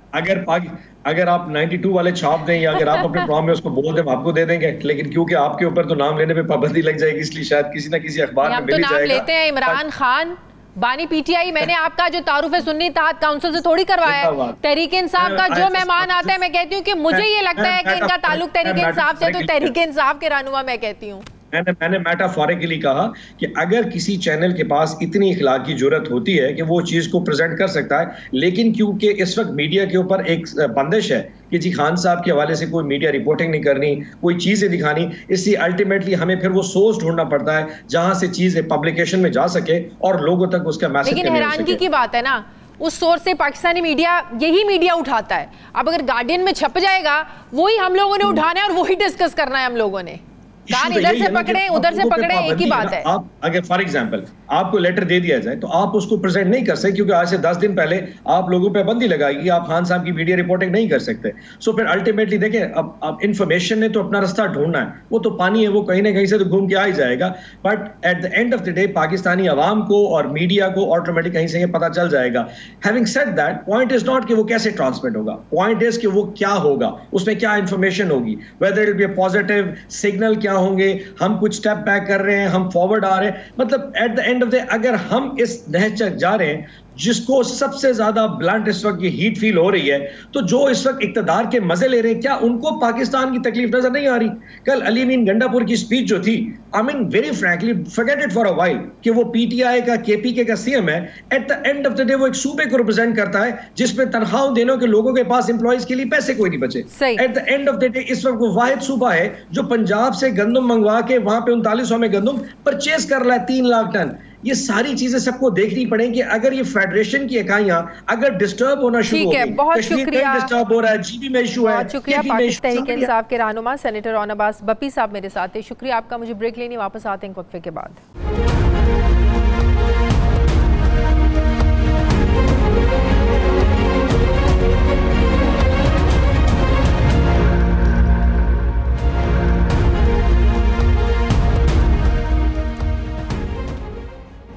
अगर आप 92 वाले छाप दें या अगर आप अपने फॉर्म में उसको बोल दें, आपको दे देंगे, लेकिन क्योंकि आपके ऊपर तो नाम लेने पे पाबंदी लग जाएगी, इसलिए शायद किसी ना किसी अखबार में मिल जाएगा। नाम लेते हैं इमरान खान, बानी PTI। मैंने आपका जो तारुफ सुन्नी इत्तेहाद काउंसिल से थोड़ी करवाया है। तहरीक इंसाफ का जो मेहमान आता है, मैं कहती हूँ कि मुझे ये लगता है कि इनका ताल्लुक तहरीक इंसाफ से, तो तहरीक इंसाफ के रहनुमा मैं कहती हूँ। मैंने मेटाफोरिकली कहा कि अगर किसी चैनल के पास इतनी इखलाक की जरूरत होती है कि वो चीज को प्रेजेंट कर सकता है, लेकिन क्योंकि इस वक्त मीडिया के ऊपर एक बंदिश है कि जी खान साहब के हवाले से कोई मीडिया रिपोर्टिंग नहीं करनी, कोई चीजें दिखानी, इसलिए अल्टीमेटली हमें फिर वो सोर्स ढूंढना पड़ता है जहां से चीजें पब्लिकेशन में जा सके और लोगों तक उसका मैसेज। लेकिन हैरानगी की बात है ना, उस सोर्स से पाकिस्तानी मीडिया, यही मीडिया उठाता है। अब अगर गार्डियन में छप जाएगा, वही हम लोगों ने उठाना है और वही डिस्कस करना है हम लोगों ने। कान इधर से पकड़े उधर से पकड़े, एक ही बात है। आप अगर फॉर एग्जांपल आपको लेटर दे दिया जाए तो आप उसको प्रेजेंट नहीं कर सकते, क्योंकि आज से 10 दिन पहले आप लोगों पे बंदी लगाएगी, आप खान साहब की मीडिया रिपोर्टिंग नहीं कर सकते। सो फिर अल्टीमेटली देखें, अब इंफॉर्मेशन ने तो अपना रास्ता ढूंढना है, वो तो पानी है, वो कहीं ना कहीं से तो घूम के आ ही जाएगा। But at the end of the day Pakistani अवाम को और मीडिया को ऑटोमेटिक कहीं से पता चल जाएगा। Having said that, point is not कि वो कैसे ट्रांसमिट होगा, पॉइंट इज कि वो क्या होगा, उसमें क्या इंफॉर्मेशन होगी, whether it be a positive signal, क्या होंगे, हम कुछ स्टेप बैक कर रहे हैं, हम फॉरवर्ड आ रहे हैं। मतलब at the end of the, अगर हम इस नहज तक जा रहे हैं जिसको सबसे ज्यादा ब्लंट इस वक्त ये हीट फील हो रही है, तो जो इस वक्त इक्तदार के मजे ले रहे हैं, क्या उनको पाकिस्तान की तकलीफ नजर नहीं आ रही? कल अली अमीन गंडापुर की स्पीच जो थी, I mean very frankly forget it for a while कि वो PTI का KPK का CM है। At the end of the day वो एक सूबे को रिप्रेजेंट करता है जिसमें तनख्वाह देने के लोगों के पास एम्प्लॉइज के लिए पैसे कोई नहीं बचे। At the end of the day इस वक्त वो वाहिद सूबा है जो पंजाब से गंदम मंगवा के वहां पे 3900 में गंदम परचेज कर रहा है 3 लाख टन। ये सारी चीजें सबको देखनी पड़ेंगी। अगर ये फेडरेशन की इकाइयां अगर डिस्टर्ब होना शुरू हो गई, बहुत शुक्रिया, डिस्टर्ब हो रहा है, GB में इशू है, शुक्रिया पाकिस्तान तहरीक इंसाफ के रहनुमा सेनेटर रौन अब्बास बप्पी साहब मेरे साथ थे। शुक्रिया आपका। मुझे ब्रेक लेनी, वापस आते हैं वक्फे के बाद।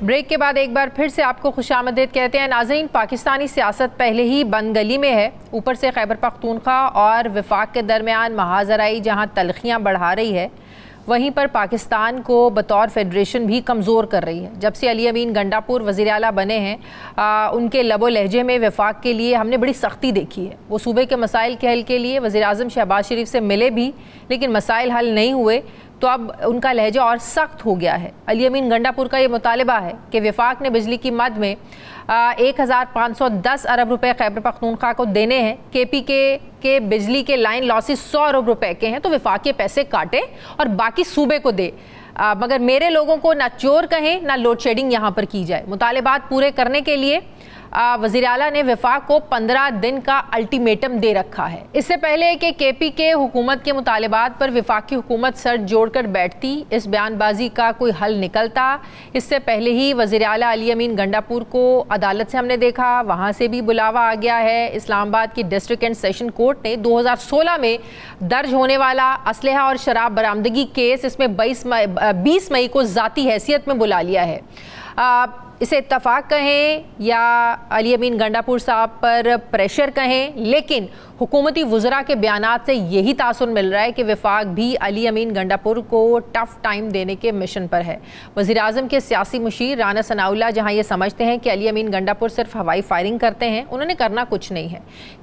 ब्रेक के बाद एक बार फिर से आपको खुशामदीद कहते हैं। नाज़रीन, पाकिस्तानी सियासत पहले ही बंद गली में है, ऊपर से खैबर पख्तूनख्वा और वफाक के दरमियान महाजराई जहां तलखियां बढ़ा रही है, वहीं पर पाकिस्तान को बतौर फेडरेशन भी कमज़ोर कर रही है। जब से अली अमीन गंडापुर वज़ीर आला बने हैं, उनके लबो लहजे में वफाक के लिए हमने बड़ी सख्ती देखी है। वो सूबे के मसाइल के हल के लिए वज़ीर आज़म शहबाज शरीफ से मिले भी, लेकिन मसाइल हल नहीं हुए, तो अब उनका लहजा और सख्त हो गया है। अली अमीन गंडापुर का ये मुतालबा है कि वफाक ने बिजली की मद में 1510 अरब रुपए खैबर पख्तूनख्वा को देने हैं। KPK के बिजली के लाइन लॉसेस 100 अरब रुपए के हैं, तो वफाक के पैसे काटे और बाकी सूबे को दे, मगर मेरे लोगों को ना चोर कहें ना लोड शेडिंग यहाँ पर की जाए। मुतालबात पूरे करने के लिए वज़ीर आला ने वफाक को 15 दिन का अल्टीमेटम दे रखा है। इससे पहले कि KPK हुकूमत के मुतालबात पर वफाक की हुकूमत सर जोड़कर बैठती, इस बयानबाजी का कोई हल निकलता, इससे पहले ही वज़ीर आला अली अमीन गंडापुर को अदालत से हमने देखा, वहाँ से भी बुलावा आ गया है। इस्लामाबाद की डिस्ट्रिक्ट एंड सेशन कोर्ट ने 2016 में दर्ज होने वाला असलहा और शराब बरामदगी केस, इसमें 20 मई को ज़ाती हैसियत में बुला लिया है। इसे इत्तफाक कहें या अली अमीन गंडापुर साहब पर प्रेशर कहें, लेकिन हुकूमती वज़रा के बयानात से यही तासुर मिल रहा है कि वफाक भी अली अमीन गंडापुर को टफ टाइम देने के मिशन पर है। वज़ीर आज़म के सियासी मुशीर राना सनाउल्लाह जहां ये समझते हैं कि अली अमीन गंडापुर सिर्फ हवाई फायरिंग करते हैं, उन्होंने करना कुछ नहीं है।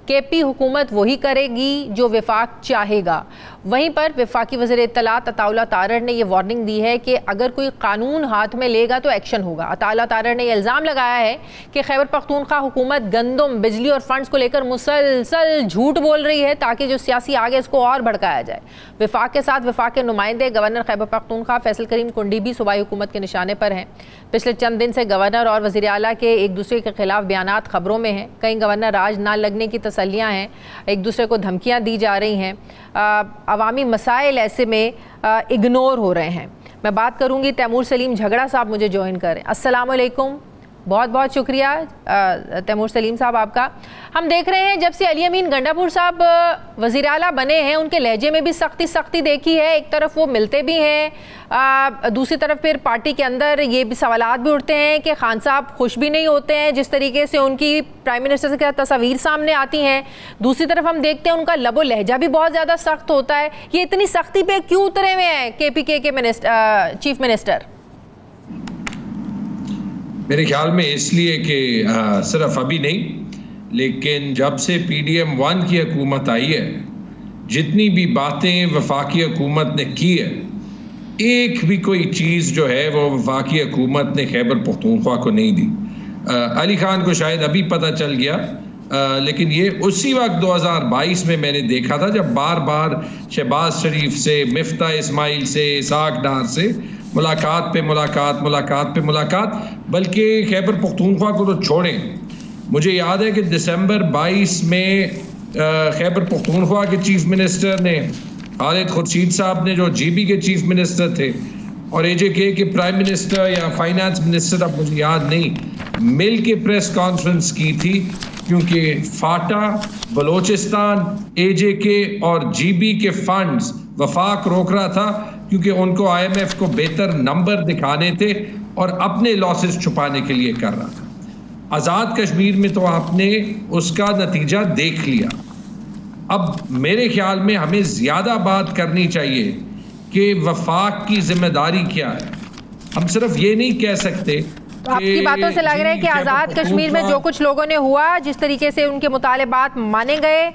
KP हुकूमत वही करेगी जो वफाक चाहेगा। वहीं पर वफाकी वज़ीर इत्तलात अताउल्लाह तारड़ ने यह वार्निंग दी है कि अगर कोई कानून हाथ में लेगा तो एक्शन होगा। अताउल्लाह तारड़ चार्टर ने इल्ज़ाम लगाया है कि खैबर पख्तूनख्वा हुकूमत गंदम, बिजली और फंड्स को लेकर मुसलसल झूठ बोल रही है ताकि जो सियासी आगे इसको और भड़काया जाए। वफाक के साथ वफाक के नुमाइंदे गवर्नर खैबर पख्तूनख्वा फैसल करीम कुंडी भी सूबाई हुकूमत के निशाने पर हैं। पिछले चंद दिन से गवर्नर और वज़ीर आला के एक दूसरे के खिलाफ बयानात खबरों में हैं। कई गवर्नर राज ना लगने की तसल्लियाँ हैं, एक दूसरे को धमकियाँ दी जा रही हैं, अवामी मसाइल ऐसे में इग्नोर हो रहे हैं। मैं बात करूंगी तैमूर सलीम झगड़ा साहब मुझे ज्वाइन करें। अस्सलाम वालेकुम, बहुत बहुत शुक्रिया तैमूर सलीम साहब आपका। हम देख रहे हैं जब से अली अमीन गंडापुर साहब वज़ीर आला बने हैं उनके लहजे में भी सख्ती देखी है। एक तरफ वो मिलते भी हैं, दूसरी तरफ फिर पार्टी के अंदर ये भी सवालात भी उठते हैं कि खान साहब खुश भी नहीं होते हैं जिस तरीके से उनकी प्राइम मिनिस्टर के तस्वीर सामने आती हैं। दूसरी तरफ हम देखते हैं उनका लबो लहजा भी बहुत ज़्यादा सख्त होता है। ये इतनी सख्ती पे क्यों उतरे हुए हैं KPK के चीफ मिनिस्टर? मेरे ख्याल में इसलिए कि सिर्फ अभी नहीं, लेकिन जब से PDM 1 की हुकूमत आई है, जितनी भी बातें वफाकी हुकूमत ने की है, एक भी कोई चीज़ जो है वो वफाकी हुकूमत ने खैबर पख्तूनख्वा को नहीं दी। अली खान को शायद अभी पता चल गया, लेकिन ये उसी वक्त 2022 में मैंने देखा था जब बार बार शहबाज शरीफ से, मिफ्ता इस्माइल से, इसाक डार से मुलाकात पे मुलाकात, बल्कि खैबर पख्तूनख्वा को तो छोड़ें। मुझे याद है कि दिसंबर 22 में खैबर पख्तूनख्वा के चीफ मिनिस्टर ने, खालिद खुर्शीद साहब ने जो GB के चीफ मिनिस्टर थे, और AJK के प्राइम मिनिस्टर या फाइनेंस मिनिस्टर, अब मुझे याद नहीं, मिल के प्रेस कॉन्फ्रेंस की थी, क्योंकि फाटा, बलोचिस्तान, AJK और GB के फंड्स वफाक रोक रहा था क्योंकि उनको IMF को बेहतर नंबर दिखाने थे और अपने लॉसेस छुपाने के लिए कर रहा था। आज़ाद कश्मीर में तो आपने उसका नतीजा देख लिया। अब मेरे ख्याल में हमें ज़्यादा बात करनी चाहिए कि वफाक की जिम्मेदारी क्या है। हम सिर्फ ये नहीं कह सकते। तो आपकी बातों से लग रहा है कि आज़ाद कश्मीर में जो कुछ लोगों ने हुआ, जिस तरीके से उनके मुतालिबात माने गए,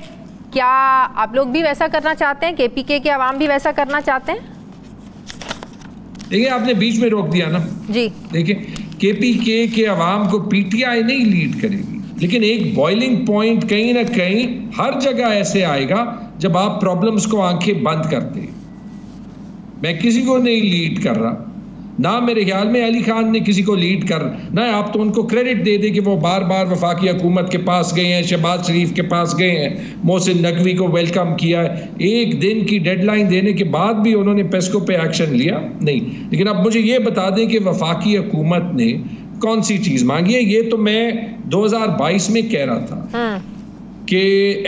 क्या आप लोग भी वैसा करना चाहते हैं? KPK के अवाम भी वैसा करना चाहते हैं? देखिए, आपने बीच में रोक दिया ना जी। देखिए, KPK के अवाम को PTI नहीं लीड करेगी, लेकिन एक बॉइलिंग पॉइंट कहीं ना कहीं हर जगह ऐसे आएगा जब आप प्रॉब्लम्स को आंखें बंद करते। मैं किसी को नहीं लीड कर रहा, ना मेरे ख्याल में अली खान ने किसी को लीड कर, ना आप तो उनको क्रेडिट दे दे कि वो बार बार वफाकी हुकूमत के पास गए हैं, शहबाज शरीफ के पास गए हैं, मोहसिन नकवी को वेलकम किया है। एक दिन की डेडलाइन देने के बाद भी उन्होंने पेस्को पे एक्शन लिया नहीं। लेकिन अब मुझे ये बता दें कि वफाकी हुकूमत ने कौन सी चीज़ मांगी है। ये तो मैं 2022 में कह रहा था कि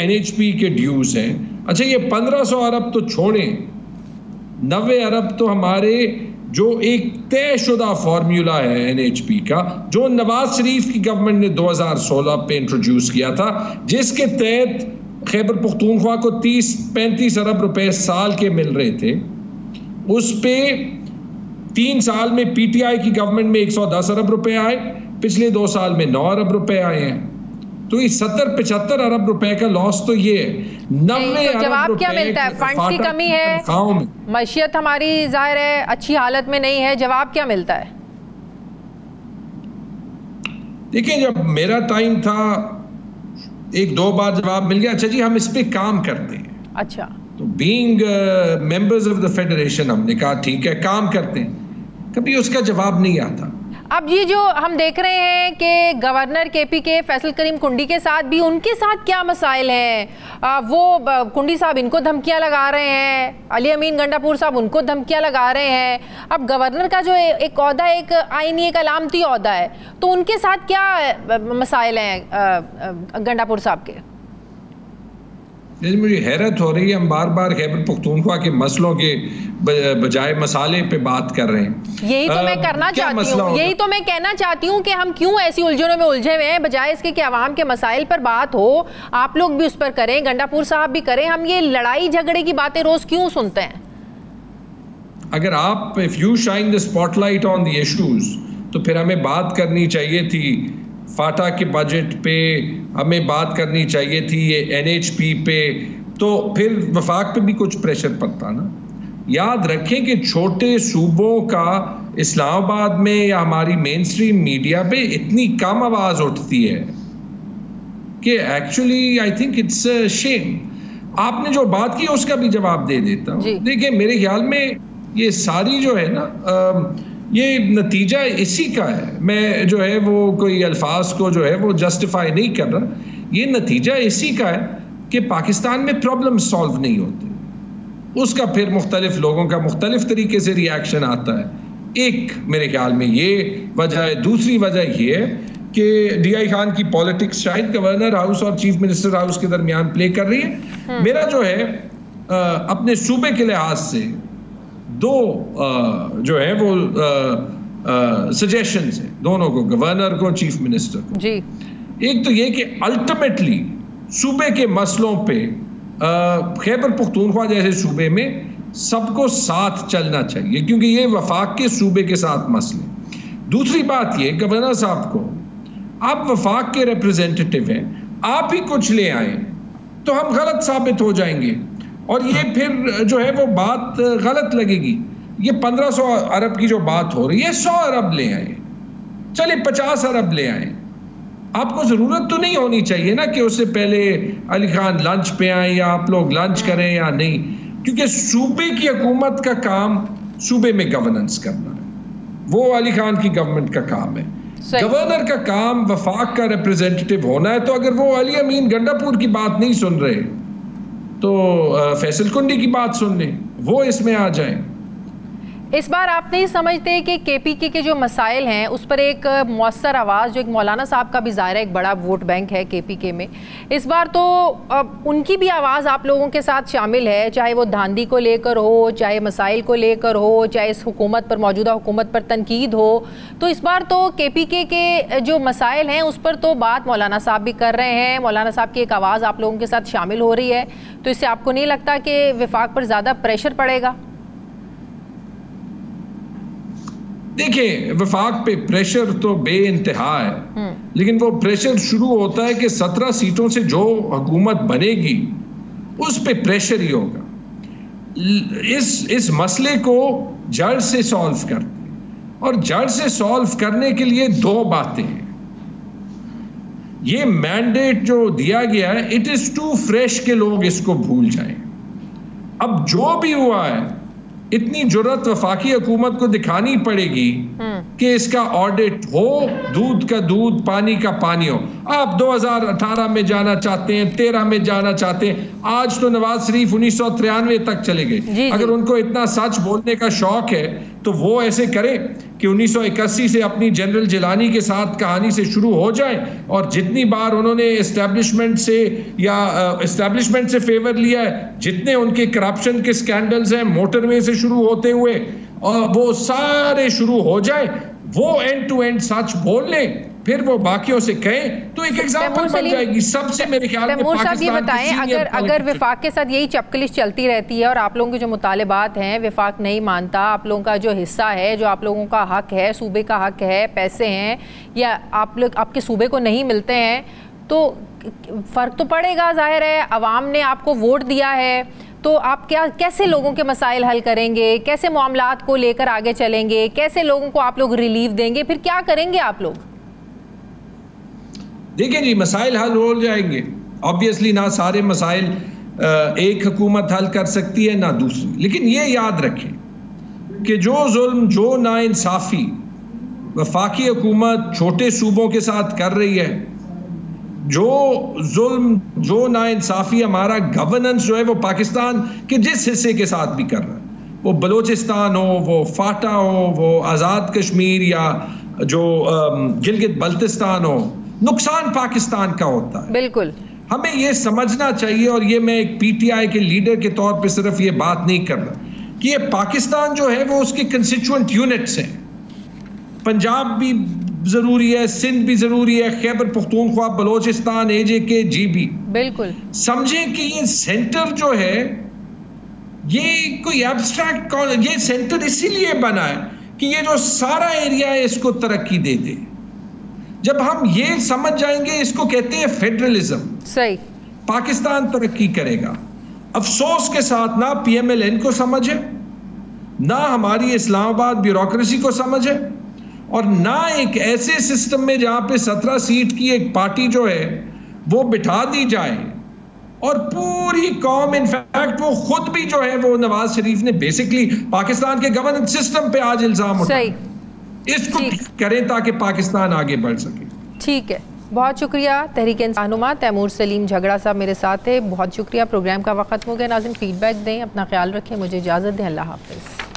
NHP के ड्यूज हैं। अच्छा, ये 1500 अरब तो छोड़ें, 90 अरब तो हमारे जो एक तयशुदा फार्मूला है NHP का, जो नवाज शरीफ की गवर्नमेंट ने 2016 पे इंट्रोड्यूस किया था, जिसके तहत खैबर पख्तूनख्वा को 30-35 अरब रुपए साल के मिल रहे थे, उस पे 3 साल में PTI की गवर्नमेंट में 110 अरब रुपए आए, पिछले 2 साल में 9 अरब रुपए आए हैं। तो ये 70-75 अरब रुपए का लॉस तो ये है। 90 तो जवाब क्या मिलता है? फंड्स की कमी है, मईशत हमारी जाहिर है अच्छी हालत में नहीं है, जवाब क्या मिलता है? देखिए, जब मेरा टाइम था 1-2 बार जवाब मिल गया, अच्छा जी हम इस पे काम करते हैं। अच्छा, तो being members of the federation हमने कहा ठीक है काम करते हैं, कभी उसका जवाब नहीं आता। अब ये जो हम देख रहे हैं कि गवर्नर KPK फैसल करीम कुंडी के साथ भी, उनके साथ क्या मसाइल हैं? वो कुंडी साहब इनको धमकियां लगा रहे हैं, अली अमीन गंडापुर साहब उनको धमकियां लगा रहे हैं। अब गवर्नर का जो एक ओहदा, एक आईनी, एक अलामती ओहदा है, तो उनके साथ क्या मसाइल हैं गंडापुर साहब के? मुझे हैरत हो रही है, हम बार बार खैबर पख्तूनख्वा के मसलों के बजाय मसाले पे बात कर रहे हैं। यही तो मैं करना चाहती हूँ, यही तो मैं कहना चाहती हूँ कि हम क्यों ऐसी उलझनों में उलझे हुए हैं, बजाय इसके कि अवाम के मसाइल पर बात हो। आप लोग भी उस पर करें, गंडापुर साहब भी करें, हम ये लड़ाई झगड़े की बातें रोज क्यों सुनते हैं? अगर आप if you shine the spotlight on the issues, तो फिर हमें बात करनी चाहिए थी फाटा के बजट पे, हमें बात करनी चाहिए थी ये NHP पे, तो फिर वफाक पे भी कुछ प्रेशर पड़ता ना। याद रखें कि छोटे सूबों का इस्लामाबाद में या हमारी मेन स्ट्रीम मीडिया पे इतनी कम आवाज़ उठती है कि actually I think it's shame. आपने जो बात की उसका भी जवाब दे देता हूँ। देखिए, मेरे ख्याल में ये सारी जो है ना, ये नतीजा इसी का है। मैं जो है वो कोई अल्फाज को जो है वो जस्टिफाई नहीं कर रहा, ये नतीजा इसी का है कि पाकिस्तान में प्रॉब्लम सॉल्व नहीं होते। उसका फिर मुख्तलिफ लोगों का मुख्तलिफ तरीके से रिएक्शन आता है। एक मेरे ख्याल में ये वजह है। दूसरी वजह ये है कि DI खान की पॉलिटिक्स शायद गवर्नर हाउस और चीफ मिनिस्टर हाउस के दरमियान प्ले कर रही है। मेरा जो है अपने सूबे के लिहाज से दो जो है वो सजेशंस है दोनों को, गवर्नर को, चीफ मिनिस्टर को जी। एक तो ये कि अल्टीमेटली सूबे के मसलों पे खैबर पख्तूनख्वा जैसे सूबे में सबको साथ चलना चाहिए, क्योंकि ये वफाक के सूबे के साथ मसले। दूसरी बात ये, गवर्नर साहब को, आप वफाक के रिप्रेजेंटेटिव हैं, आप ही कुछ ले आए तो हम गलत साबित हो जाएंगे और ये फिर जो है वो बात गलत लगेगी। ये 1500 अरब की जो बात हो रही है, 100 अरब ले आए, चले 50 अरब ले आए। आपको ज़रूरत तो नहीं होनी चाहिए ना कि उससे पहले अली खान लंच पे आए या आप लोग लंच करें या नहीं, क्योंकि सूबे की हुकूमत का काम सूबे में गवर्नेंस करना है, वो अली खान की गवर्नमेंट का काम है। गवर्नर का काम वफाक का रिप्रेजेंटेटिव होना है। तो अगर वो अली अमीन गंडापुर की बात नहीं सुन रहे तो फैसल कुंडी की बात सुन लें, वो इसमें आ जाए। इस बार आप नहीं समझते कि KPK के जो मसाइल हैं उस पर एक मौसर आवाज़, जो एक मौलाना साहब का भी ज़ाहिर एक बड़ा वोट बैंक है KPK में, इस बार तो उनकी भी आवाज़ आप लोगों के साथ शामिल है, चाहे वो धांधी को लेकर हो, चाहे मसाइल को लेकर हो, चाहे इस हुकूमत पर, मौजूदा हुकूमत पर तनकीद हो। तो इस बार तो KPK के जो मसाइल हैं उस पर तो बात मौलाना साहब भी कर रहे हैं, मौलाना साहब की एक आवाज़ आप लोगों के साथ शामिल हो रही है। तो इससे आपको नहीं लगता कि वफाक पर ज़्यादा प्रेशर पड़ेगा? देखिए, वफाक पे प्रेशर तो बेइंतहा है, लेकिन वो प्रेशर शुरू होता है कि 17 सीटों से जो हुकूमत बनेगी उस पे प्रेशर ही होगा। इस मसले को जड़ से सॉल्व करते हैं, और जड़ से सॉल्व करने के लिए दो बातें हैं। ये मैंडेट जो दिया गया है, इट इज टू फ्रेश के लोग इसको भूल जाएं। अब जो भी हुआ है, इतनी जुर्रत वफाकी हुकूमत को दिखानी पड़ेगी कि इसका ऑडिट हो, दूध का दूध, पानी का पानी हो। आप 2018 में जाना चाहते हैं, 13 में जाना चाहते हैं, आज तो नवाज शरीफ 1993 तक चले गए। अगर उनको इतना सच बोलने का शौक है तो वो ऐसे करें कि 1981 से अपनी जनरल जिलानी के साथ कहानी से शुरू हो जाए, और जितनी बार उन्होंने एस्टेब्लिशमेंट से या एस्टेब्लिशमेंट से फेवर लिया है, जितने उनके करप्शन के स्कैंडल्स हैं मोटरवे से शुरू होते हुए, और वो सारे शुरू हो जाए, वो एंड टू एंड सच बोल ले, फिर वो बाकियों से कहें तो एक एग्जांपल बन जाएगी सबसे। मेरे ख्याल में पाकिस्तान, ये बताएं, अगर विफाक के साथ यही चपकलिश चलती रहती है और आप लोगों के जो मुतालिबात हैं विफाक नहीं मानता, आप लोगों का जो हिस्सा है, जो आप लोगों का हक है, सूबे का हक है, पैसे हैं, या आप लोग आपके सूबे को नहीं मिलते हैं, तो फ़र्क तो पड़ेगा। जाहिर है अवाम ने आपको वोट दिया है, तो आप कैसे लोगों के मसाइल हल करेंगे, कैसे मामलात को लेकर आगे चलेंगे, कैसे लोगों को आप लोग रिलीफ देंगे, फिर क्या करेंगे आप लोग? देखिए जी, मसाइल हल हो जाएंगे ऑब्वियसली, ना सारे मसाइल एक हुकूमत हल कर सकती है ना दूसरी, लेकिन ये याद रखें कि जो जुल्म, जो नाइंसाफ़ी वफाकी हुकूमत छोटे सूबों के साथ कर रही है, जो जुल्म, जो नाइंसाफ़ी हमारा गवर्नेंस जो है वो पाकिस्तान के जिस हिस्से के साथ भी कर रहा है, वो बलूचिस्तान हो, वो फाटा हो, वो आज़ाद कश्मीर या जो गिलगित बल्तिस्तान हो, नुकसान पाकिस्तान का होता है। बिल्कुल, हमें ये समझना चाहिए, और ये मैं एक PTI के लीडर के तौर पे सिर्फ ये बात नहीं कर रहा कि ये पाकिस्तान जो है वो उसके कंस्टिट्यूएंट यूनिट्स हैं। पंजाब भी जरूरी है, सिंध भी जरूरी है, खैबर पख्तूनख्वा, बलोचिस्तान, AJK, GB। बिल्कुल समझें कि ये सेंटर जो है ये कोई एब्स्ट्रैक्ट, ये सेंटर इसीलिए बना है कि ये जो सारा एरिया है इसको तरक्की दे दे। जब हम ये समझ जाएंगे, इसको कहते हैं फेडरलिज्म, सही, पाकिस्तान तरक्की करेगा। अफसोस के साथ ना PMLN को समझ है, ना हमारी इस्लामाबाद ब्यूरोक्रेसी को समझ है, और ना एक ऐसे सिस्टम में जहां पे 17 सीट की एक पार्टी जो है वो बिठा दी जाए और पूरी कौम, इनफैक्ट वो खुद भी जो है, वो नवाज शरीफ ने बेसिकली पाकिस्तान के गवर्नेंस सिस्टम पे आज इल्जाम उठाया, इसको करें ताकि पाकिस्तान आगे बढ़ सके। ठीक है, बहुत शुक्रिया। तहरीक रहनुमा तैमूर सलीम झगड़ा साहब मेरे साथ थे, बहुत शुक्रिया। प्रोग्राम का वक्त खत्म हो गया। नाज़रीन फीडबैक दें, अपना ख्याल रखें, मुझे इजाज़त दें, अल्लाह हाफ़िज़।